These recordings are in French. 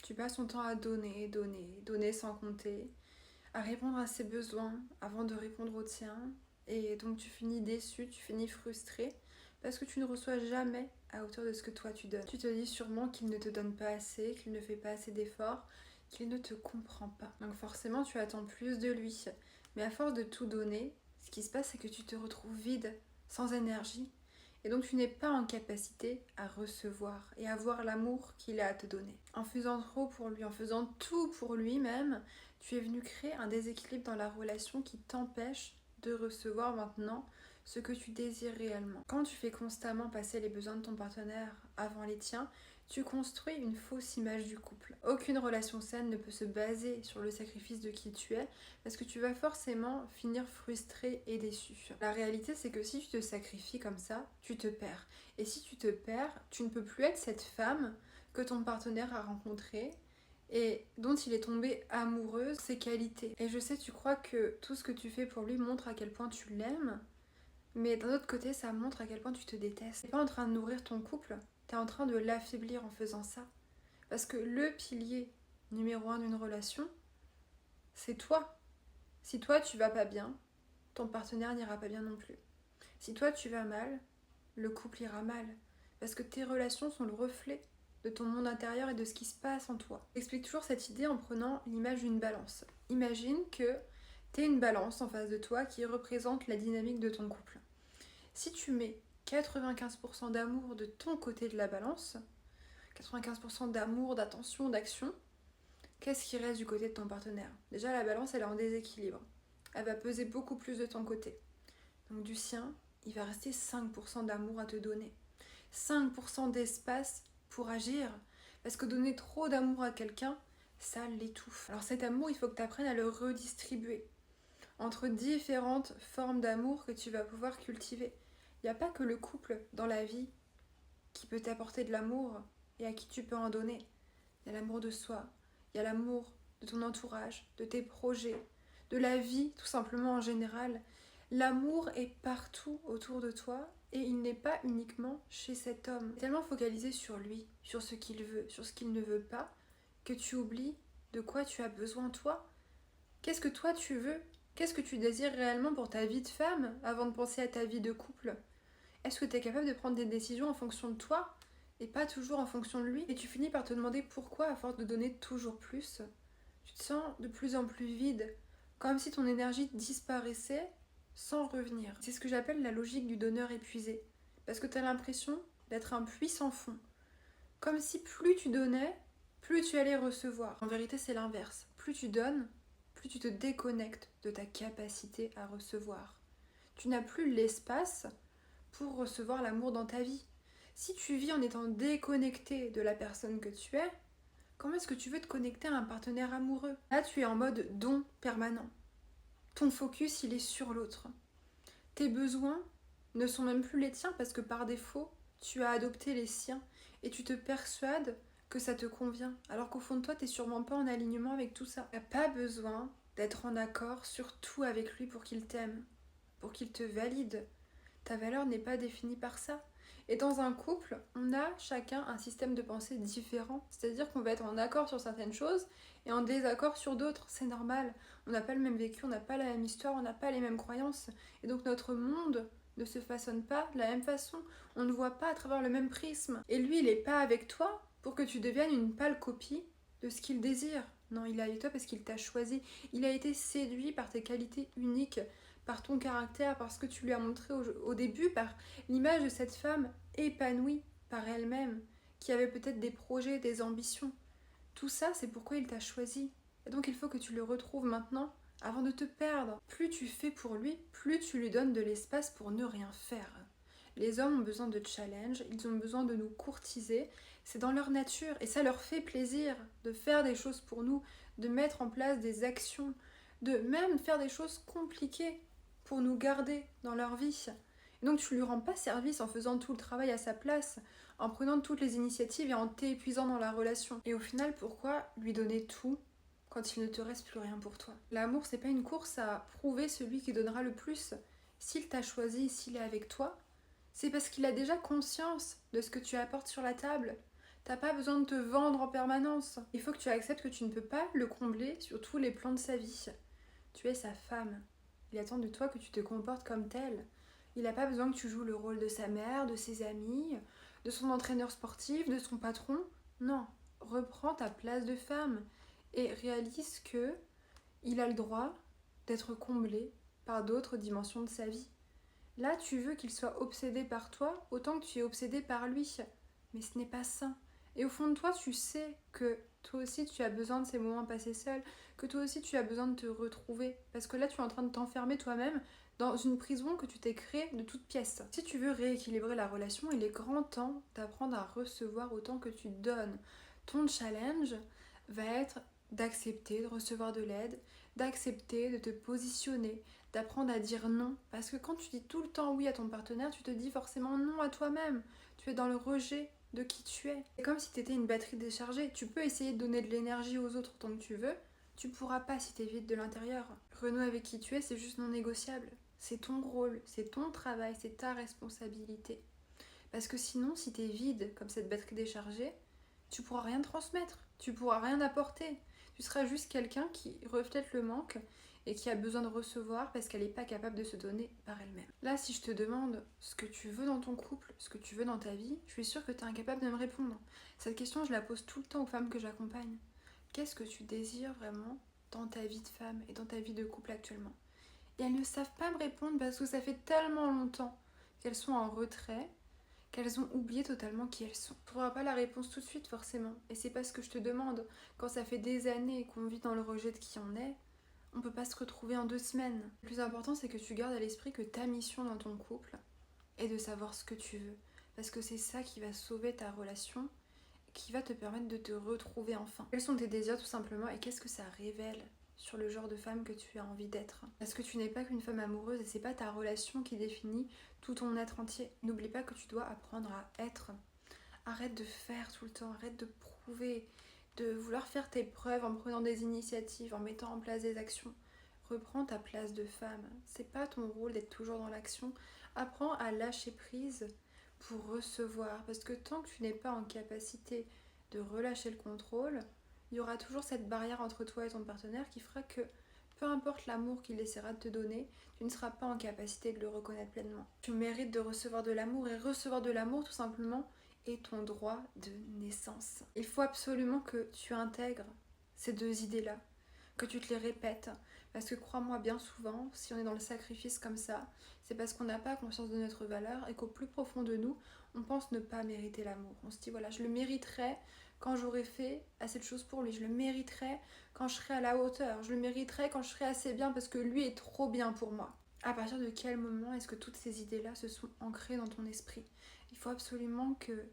Tu passes ton temps à donner, donner, donner sans compter, à répondre à ses besoins avant de répondre aux tiens. Et donc tu finis déçu, tu finis frustré parce que tu ne reçois jamais à hauteur de ce que toi tu donnes. Tu te dis sûrement qu'il ne te donne pas assez, qu'il ne fait pas assez d'efforts, qu'il ne te comprend pas. Donc forcément tu attends plus de lui. Mais à force de tout donner, ce qui se passe c'est que tu te retrouves vide, sans énergie. Et donc tu n'es pas en capacité à recevoir et à voir l'amour qu'il a à te donner. En faisant trop pour lui, en faisant tout pour lui-même, tu es venu créer un déséquilibre dans la relation qui t'empêche de recevoir maintenant ce que tu désires réellement. Quand tu fais constamment passer les besoins de ton partenaire avant les tiens, tu construis une fausse image du couple. Aucune relation saine ne peut se baser sur le sacrifice de qui tu es, parce que tu vas forcément finir frustré et déçu. La réalité, c'est que si tu te sacrifies comme ça, tu te perds. Et si tu te perds, tu ne peux plus être cette femme que ton partenaire a rencontrée et dont il est tombé amoureux de ses qualités. Et je sais, tu crois que tout ce que tu fais pour lui montre à quel point tu l'aimes, mais d'un autre côté, ça montre à quel point tu te détestes. T'es pas en train de nourrir ton couple, t'es en train de l'affaiblir en faisant ça. Parce que le pilier numéro 1 d'une relation, c'est toi. Si toi tu vas pas bien, ton partenaire n'ira pas bien non plus. Si toi tu vas mal, le couple ira mal. Parce que tes relations sont le reflet de ton monde intérieur et de ce qui se passe en toi. J'explique toujours cette idée en prenant l'image d'une balance. Imagine que tu es une balance en face de toi qui représente la dynamique de ton couple. Si tu mets 95% d'amour de ton côté de la balance, 95% d'amour, d'attention, d'action, qu'est-ce qui reste du côté de ton partenaire? Déjà, la balance, elle est en déséquilibre. Elle va peser beaucoup plus de ton côté. Donc du sien, il va rester 5% d'amour à te donner. 5% d'espace pour agir. Parce que donner trop d'amour à quelqu'un, ça l'étouffe. Alors cet amour, il faut que tu apprennes à le redistribuer entre différentes formes d'amour que tu vas pouvoir cultiver. Il n'y a pas que le couple dans la vie qui peut t'apporter de l'amour et à qui tu peux en donner. Il y a l'amour de soi, il y a l'amour de ton entourage, de tes projets, de la vie tout simplement en général. L'amour est partout autour de toi et il n'est pas uniquement chez cet homme. Tu es tellement focalisé sur lui, sur ce qu'il veut, sur ce qu'il ne veut pas, que tu oublies de quoi tu as besoin toi. Qu'est-ce que toi tu veux? Qu'est-ce que tu désires réellement pour ta vie de femme avant de penser à ta vie de couple? Est-ce que tu es capable de prendre des décisions en fonction de toi et pas toujours en fonction de lui? Et tu finis par te demander pourquoi, à force de donner toujours plus, tu te sens de plus en plus vide, comme si ton énergie disparaissait sans revenir. C'est ce que j'appelle la logique du donneur épuisé, parce que tu as l'impression d'être un puits sans fond. Comme si plus tu donnais, plus tu allais recevoir. En vérité, c'est l'inverse. Plus tu donnes, plus tu te déconnectes de ta capacité à recevoir. Tu n'as plus l'espace pour recevoir l'amour dans ta vie. Si tu vis en étant déconnecté de la personne que tu es, comment est-ce que tu veux te connecter à un partenaire amoureux? Là, tu es en mode don permanent. Ton focus, il est sur l'autre. Tes besoins ne sont même plus les tiens parce que par défaut, tu as adopté les siens et tu te persuades que ça te convient. Alors qu'au fond de toi, tu n'es sûrement pas en alignement avec tout ça. Tu n'as pas besoin d'être en accord sur tout avec lui pour qu'il t'aime, pour qu'il te valide. Ta valeur n'est pas définie par ça. Et dans un couple, on a chacun un système de pensée différent. C'est-à-dire qu'on va être en accord sur certaines choses et en désaccord sur d'autres. C'est normal. On n'a pas le même vécu, on n'a pas la même histoire, on n'a pas les mêmes croyances. Et donc notre monde ne se façonne pas de la même façon. On ne voit pas à travers le même prisme. Et lui, il n'est pas avec toi pour que tu deviennes une pâle copie de ce qu'il désire. Non, il est avec toi parce qu'il t'a choisi. Il a été séduit par tes qualités uniques, par ton caractère, par ce que tu lui as montré au début, par l'image de cette femme épanouie par elle-même, qui avait peut-être des projets, des ambitions. Tout ça, c'est pourquoi il t'a choisi. Et donc il faut que tu le retrouves maintenant avant de te perdre. Plus tu fais pour lui, plus tu lui donnes de l'espace pour ne rien faire. Les hommes ont besoin de challenge, ils ont besoin de nous courtiser, c'est dans leur nature et ça leur fait plaisir de faire des choses pour nous, de mettre en place des actions, de même faire des choses compliquées pour nous garder dans leur vie. Et donc tu lui rends pas service en faisant tout le travail à sa place, en prenant toutes les initiatives et en t'épuisant dans la relation. Et au final, pourquoi lui donner tout quand il ne te reste plus rien pour toi? L'amour, c'est pas une course à prouver celui qui donnera le plus. S'il t'a choisi, s'il est avec toi, c'est parce qu'il a déjà conscience de ce que tu apportes sur la table. T'as pas besoin de te vendre en permanence. Il faut que tu acceptes que tu ne peux pas le combler sur tous les plans de sa vie. Tu es sa femme. Il attend de toi que tu te comportes comme telle. Il n'a pas besoin que tu joues le rôle de sa mère, de ses amis, de son entraîneur sportif, de son patron. Non, reprends ta place de femme et réalise que il a le droit d'être comblé par d'autres dimensions de sa vie. Là, tu veux qu'il soit obsédé par toi autant que tu es obsédé par lui. Mais ce n'est pas sain. Et au fond de toi, tu sais que toi aussi tu as besoin de ces moments passés seul, que toi aussi tu as besoin de te retrouver. Parce que là, tu es en train de t'enfermer toi-même dans une prison que tu t'es créée de toutes pièces. Si tu veux rééquilibrer la relation, il est grand temps d'apprendre à recevoir autant que tu donnes. Ton challenge va être d'accepter de recevoir de l'aide, d'accepter de te positionner, d'apprendre à dire non. Parce que quand tu dis tout le temps oui à ton partenaire, tu te dis forcément non à toi-même. Tu es dans le rejet de qui tu es. C'est comme si tu étais une batterie déchargée. Tu peux essayer de donner de l'énergie aux autres tant que tu veux. Tu pourras pas si tu es vide de l'intérieur. Renouer avec qui tu es, c'est juste non négociable. C'est ton rôle, c'est ton travail, c'est ta responsabilité. Parce que sinon, si tu es vide comme cette batterie déchargée, tu pourras rien transmettre, tu pourras rien apporter. Tu seras juste quelqu'un qui reflète le manque et qui a besoin de recevoir parce qu'elle n'est pas capable de se donner par elle-même. Là, si je te demande ce que tu veux dans ton couple, ce que tu veux dans ta vie, je suis sûre que tu es incapable de me répondre. Cette question, je la pose tout le temps aux femmes que j'accompagne. Qu'est-ce que tu désires vraiment dans ta vie de femme et dans ta vie de couple actuellement? Et elles ne savent pas me répondre parce que ça fait tellement longtemps qu'elles sont en retrait, qu'elles ont oublié totalement qui elles sont. Tu n'auras pas la réponse tout de suite forcément, et c'est pas ce que je te demande. Quand ça fait des années qu'on vit dans le rejet de qui on est, on peut pas se retrouver en 2 semaines. Le plus important, c'est que tu gardes à l'esprit que ta mission dans ton couple est de savoir ce que tu veux, parce que c'est ça qui va sauver ta relation, qui va te permettre de te retrouver enfin. Quels sont tes désirs tout simplement, et qu'est-ce que ça révèle sur le genre de femme que tu as envie d'être? Parce que tu n'es pas qu'une femme amoureuse et c'est pas ta relation qui définit tout ton être entier. N'oublie pas que tu dois apprendre à être. Arrête de faire tout le temps, arrête de prouver, de vouloir faire tes preuves en prenant des initiatives, en mettant en place des actions. Reprends ta place de femme. C'est pas ton rôle d'être toujours dans l'action. Apprends à lâcher prise pour recevoir. Parce que tant que tu n'es pas en capacité de relâcher le contrôle, il y aura toujours cette barrière entre toi et ton partenaire qui fera que peu importe l'amour qu'il essaiera de te donner, tu ne seras pas en capacité de le reconnaître pleinement. Tu mérites de recevoir de l'amour et recevoir de l'amour tout simplement est ton droit de naissance. Il faut absolument que tu intègres ces deux idées-là, que tu te les répètes, parce que crois-moi, bien souvent, si on est dans le sacrifice comme ça, c'est parce qu'on n'a pas conscience de notre valeur et qu'au plus profond de nous, on pense ne pas mériter l'amour. On se dit, voilà, je le mériterai quand j'aurai fait assez de choses pour lui, je le mériterai quand je serai à la hauteur, je le mériterai quand je serai assez bien parce que lui est trop bien pour moi. À partir de quel moment est-ce que toutes ces idées-là se sont ancrées dans ton esprit? Il faut absolument que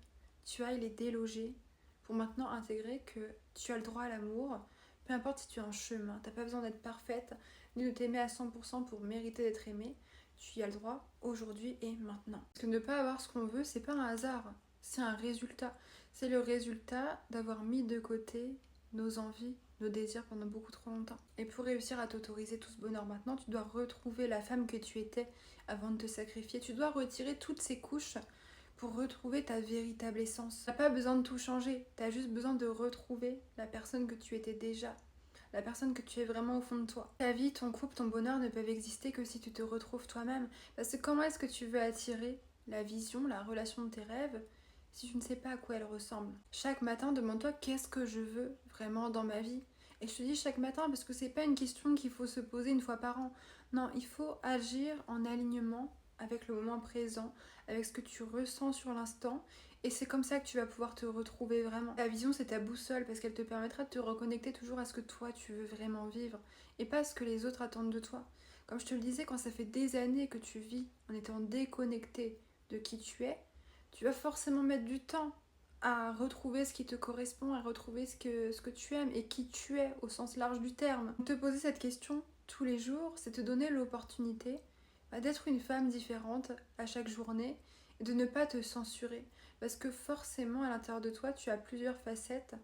tu ailles les déloger pour maintenant intégrer que tu as le droit à l'amour, peu importe si tu es en chemin. T'as pas besoin d'être parfaite, ni de t'aimer à 100% pour mériter d'être aimée. Tu y as le droit aujourd'hui et maintenant. Parce que ne pas avoir ce qu'on veut, c'est pas un hasard, c'est un résultat. C'est le résultat d'avoir mis de côté nos envies, nos désirs pendant beaucoup trop longtemps. Et pour réussir à t'autoriser tout ce bonheur maintenant, tu dois retrouver la femme que tu étais avant de te sacrifier. Tu dois retirer toutes ces couches pour retrouver ta véritable essence. T'as pas besoin de tout changer, t'as juste besoin de retrouver la personne que tu étais déjà, la personne que tu es vraiment au fond de toi. Ta vie, ton couple, ton bonheur ne peuvent exister que si tu te retrouves toi-même. Parce que comment est-ce que tu veux attirer la vision, la relation de tes rêves si tu ne sais pas à quoi elle ressemble? Chaque matin, demande-toi qu'est-ce que je veux vraiment dans ma vie. Et je te dis chaque matin parce que c'est pas une question qu'il faut se poser une fois par an. Non, il faut agir en alignement avec le moment présent, avec ce que tu ressens sur l'instant. Et c'est comme ça que tu vas pouvoir te retrouver vraiment. La vision, c'est ta boussole parce qu'elle te permettra de te reconnecter toujours à ce que toi, tu veux vraiment vivre et pas à ce que les autres attendent de toi. Comme je te le disais, quand ça fait des années que tu vis en étant déconnecté de qui tu vas forcément mettre du temps à retrouver ce qui te correspond, à retrouver ce que tu aimes et qui tu es au sens large du terme. Te poser cette question tous les jours, c'est te donner l'opportunité d'être une femme différente à chaque journée et de ne pas te censurer. Parce que forcément, à l'intérieur de toi, tu as plusieurs facettes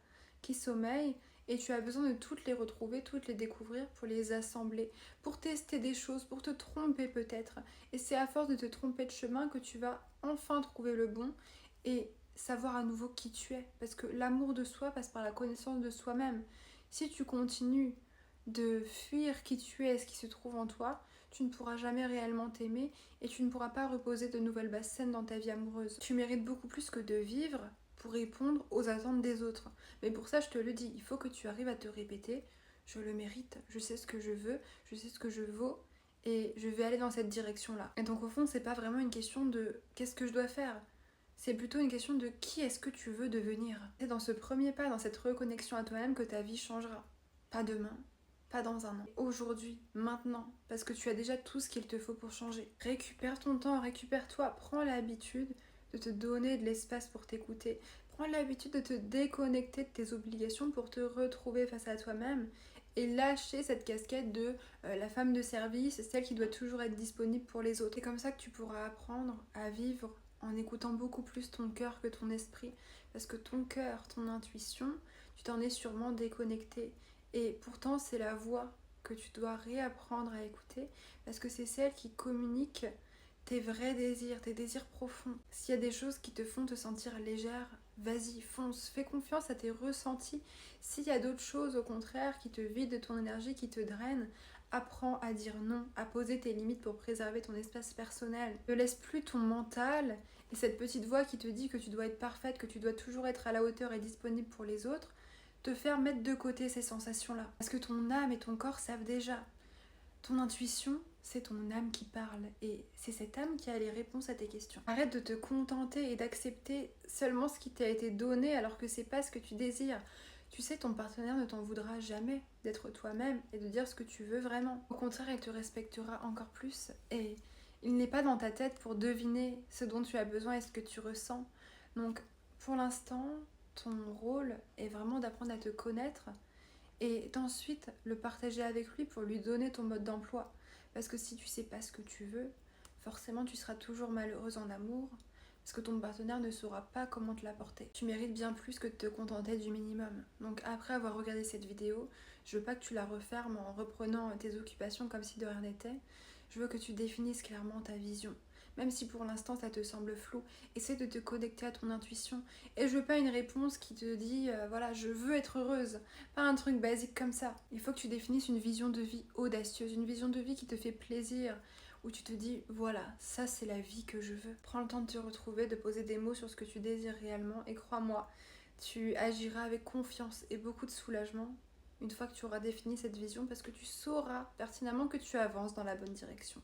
qui sommeillent et tu as besoin de toutes les retrouver, toutes les découvrir pour les assembler, pour tester des choses, pour te tromper peut-être. Et c'est à force de te tromper de chemin que tu vas enfin trouver le bon. Et savoir à nouveau qui tu es. Parce que l'amour de soi passe par la connaissance de soi-même. Si tu continues de fuir qui tu es et ce qui se trouve en toi, tu ne pourras jamais réellement t'aimer et tu ne pourras pas reposer de nouvelles basses scènes dans ta vie amoureuse. Tu mérites beaucoup plus que de vivre pour répondre aux attentes des autres. Mais pour ça, je te le dis, il faut que tu arrives à te répéter, je le mérite, je sais ce que je veux, je sais ce que je vaux et je vais aller dans cette direction-là. Et donc au fond, c'est pas vraiment une question de qu'est-ce que je dois faire, c'est plutôt une question de qui est-ce que tu veux devenir. C'est dans ce premier pas, dans cette reconnexion à toi-même que ta vie changera. Pas demain, pas dans un an. Aujourd'hui, maintenant, parce que tu as déjà tout ce qu'il te faut pour changer. Récupère ton temps, récupère-toi, prends l'habitude de te donner de l'espace pour t'écouter. Prends l'habitude de te déconnecter de tes obligations pour te retrouver face à toi-même et lâcher cette casquette de la femme de service, celle qui doit toujours être disponible pour les autres. C'est comme ça que tu pourras apprendre à vivre en écoutant beaucoup plus ton cœur que ton esprit. Parce que ton cœur, ton intuition, tu t'en es sûrement déconnecté. Et pourtant, c'est la voix que tu dois réapprendre à écouter parce que c'est celle qui communique tes vrais désirs, tes désirs profonds. S'il y a des choses qui te font te sentir légère, vas-y, fonce, fais confiance à tes ressentis. S'il y a d'autres choses, au contraire, qui te vident de ton énergie, qui te drainent, apprends à dire non, à poser tes limites pour préserver ton espace personnel. Ne laisse plus ton mental et cette petite voix qui te dit que tu dois être parfaite, que tu dois toujours être à la hauteur et disponible pour les autres, te faire mettre de côté ces sensations-là. Parce que ton âme et ton corps savent déjà. Ton intuition, c'est ton âme qui parle et c'est cette âme qui a les réponses à tes questions. Arrête de te contenter et d'accepter seulement ce qui t'a été donné alors que c'est pas ce que tu désires. Tu sais, ton partenaire ne t'en voudra jamais d'être toi-même et de dire ce que tu veux vraiment. Au contraire, il te respectera encore plus et il n'est pas dans ta tête pour deviner ce dont tu as besoin et ce que tu ressens. Donc, pour l'instant, ton rôle est vraiment d'apprendre à te connaître et d'ensuite le partager avec lui pour lui donner ton mode d'emploi. Parce que si tu sais pas ce que tu veux, forcément tu seras toujours malheureuse en amour parce que ton partenaire ne saura pas comment te l'apporter. Tu mérites bien plus que de te contenter du minimum. Donc après avoir regardé cette vidéo, je veux pas que tu la refermes en reprenant tes occupations comme si de rien n'était. Je veux que tu définisses clairement ta vision. Même si pour l'instant ça te semble flou, essaie de te connecter à ton intuition. Et je veux pas une réponse qui te dit voilà, je veux être heureuse. Pas un truc basique comme ça. Il faut que tu définisses une vision de vie audacieuse, une vision de vie qui te fait plaisir, où tu te dis voilà, ça c'est la vie que je veux. Prends le temps de te retrouver, de poser des mots sur ce que tu désires réellement et crois-moi, tu agiras avec confiance et beaucoup de soulagement une fois que tu auras défini cette vision parce que tu sauras pertinemment que tu avances dans la bonne direction.